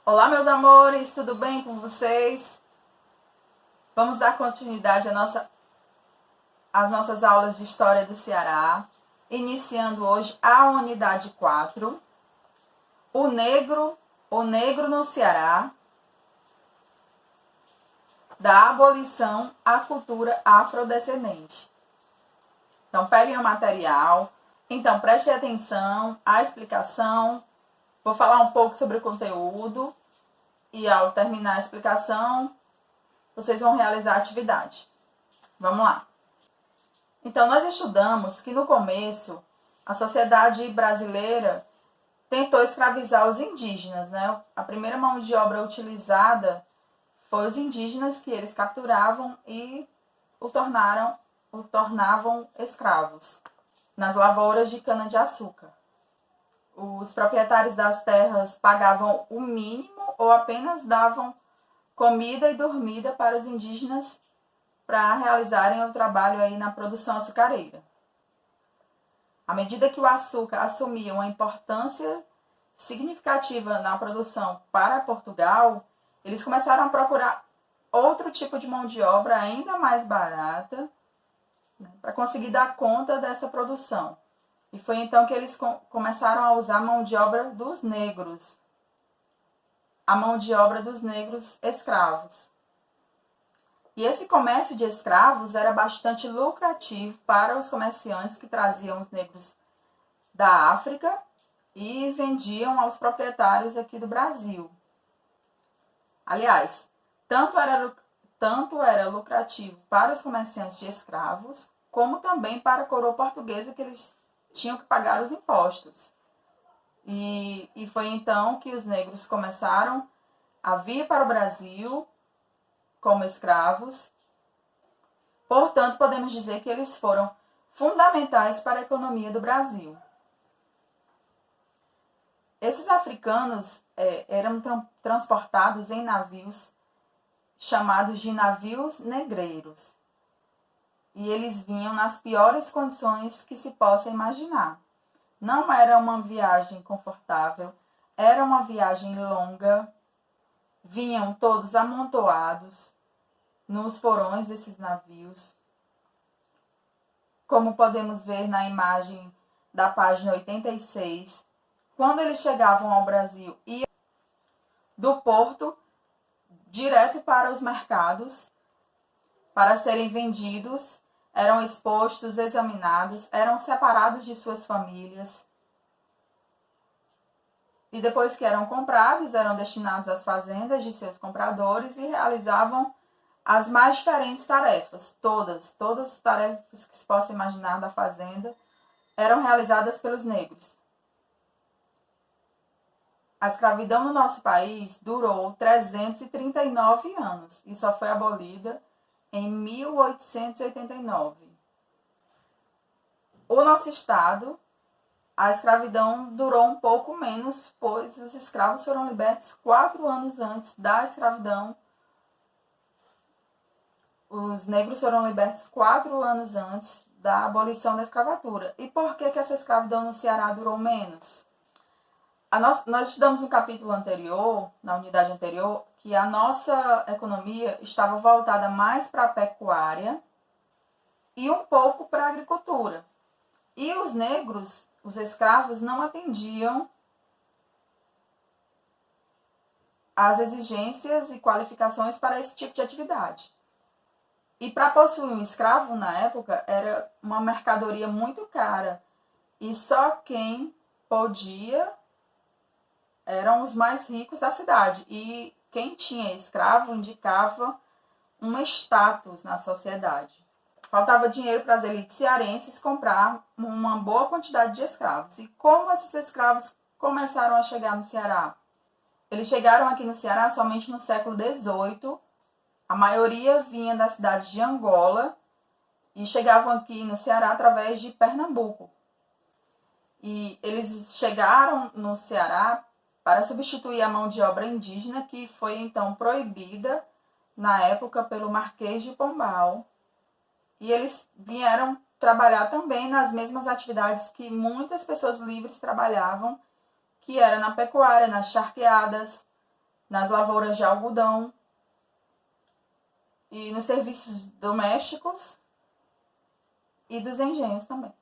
Olá, meus amores, tudo bem com vocês? Vamos dar continuidade às nossas aulas de História do Ceará, iniciando hoje a unidade 4, o negro no Ceará, da abolição à cultura afrodescendente. Então, peguem o material, então prestem atenção à explicação. Vou falar um pouco sobre o conteúdo e, ao terminar a explicação, vocês vão realizar a atividade. Vamos lá. Então, nós estudamos que, no começo, a sociedade brasileira tentou escravizar os indígenas, né? A primeira mão de obra utilizada foi os indígenas, que eles capturavam e o tornavam escravos nas lavouras de cana-de-açúcar. Os proprietários das terras pagavam o mínimo ou apenas davam comida e dormida para os indígenas para realizarem o trabalho aí na produção açucareira. À medida que o açúcar assumia uma importância significativa na produção para Portugal, eles começaram a procurar outro tipo de mão de obra ainda mais barata, né, para conseguir dar conta dessa produção. E foi então que eles começaram a usar a mão de obra dos negros, a mão de obra dos negros escravos. E esse comércio de escravos era bastante lucrativo para os comerciantes que traziam os negros da África e vendiam aos proprietários aqui do Brasil. Aliás, tanto era lucrativo para os comerciantes de escravos, como também para a coroa portuguesa, que eles tinham que pagar os impostos. E foi então que os negros começaram a vir para o Brasil como escravos. Portanto, podemos dizer que eles foram fundamentais para a economia do Brasil. Esses africanos eram transportados em navios chamados de navios negreiros. E eles vinham nas piores condições que se possa imaginar. Não era uma viagem confortável, era uma viagem longa. Vinham todos amontoados nos porões desses navios. Como podemos ver na imagem da página 86, quando eles chegavam ao Brasil, iam do porto direto para os mercados para serem vendidos, eram expostos, examinados, eram separados de suas famílias. E depois que eram comprados, eram destinados às fazendas de seus compradores e realizavam as mais diferentes tarefas. Todas as tarefas que se possa imaginar da fazenda eram realizadas pelos negros. A escravidão no nosso país durou 339 anos e só foi abolida em 1889. O nosso estado, a escravidão durou um pouco menos, pois os escravos foram libertos 4 anos antes da escravidão. Os negros foram libertos 4 anos antes da abolição da escravatura. E por que essa escravidão no Ceará durou menos? Nós estudamos no capítulo anterior, na unidade anterior, que a nossa economia estava voltada mais para a pecuária e um pouco para a agricultura. E os negros, os escravos, não atendiam às exigências e qualificações para esse tipo de atividade. E para possuir um escravo na época era uma mercadoria muito cara. E só quem podia eram os mais ricos da cidade. E quem tinha escravo indicava um status na sociedade. Faltava dinheiro para as elites cearenses comprar uma boa quantidade de escravos. E como esses escravos começaram a chegar no Ceará? Eles chegaram aqui no Ceará somente no século XVIII. A maioria vinha da cidade de Angola e chegavam aqui no Ceará através de Pernambuco. E eles chegaram no Ceará para substituir a mão de obra indígena, que foi então proibida na época pelo Marquês de Pombal. E eles vieram trabalhar também nas mesmas atividades que muitas pessoas livres trabalhavam, que era na pecuária, nas charqueadas, nas lavouras de algodão e nos serviços domésticos e dos engenhos também.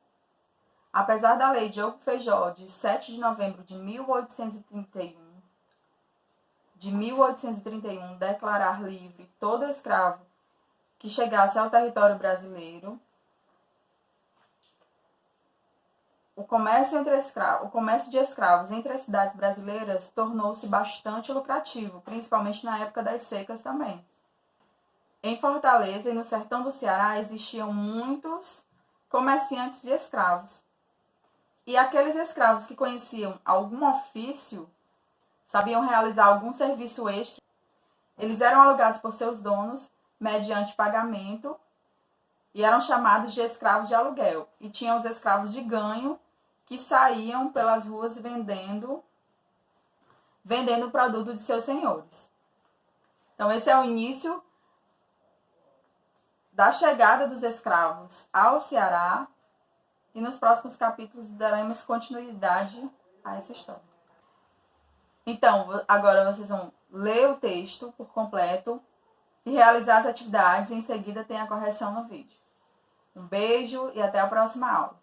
Apesar da Lei Diogo Feijó, de 7 de novembro de 1831, declarar livre todo escravo que chegasse ao território brasileiro, o comércio de escravos entre as cidades brasileiras tornou-se bastante lucrativo, principalmente na época das secas também. Em Fortaleza e no sertão do Ceará existiam muitos comerciantes de escravos. E aqueles escravos que conheciam algum ofício, sabiam realizar algum serviço extra, eles eram alugados por seus donos mediante pagamento e eram chamados de escravos de aluguel. E tinham os escravos de ganho que saíam pelas ruas vendendo o produto de seus senhores. Então esse é o início da chegada dos escravos ao Ceará. E nos próximos capítulos daremos continuidade a essa história. Então, agora vocês vão ler o texto por completo e realizar as atividades. Em seguida tem a correção no vídeo. Um beijo e até a próxima aula.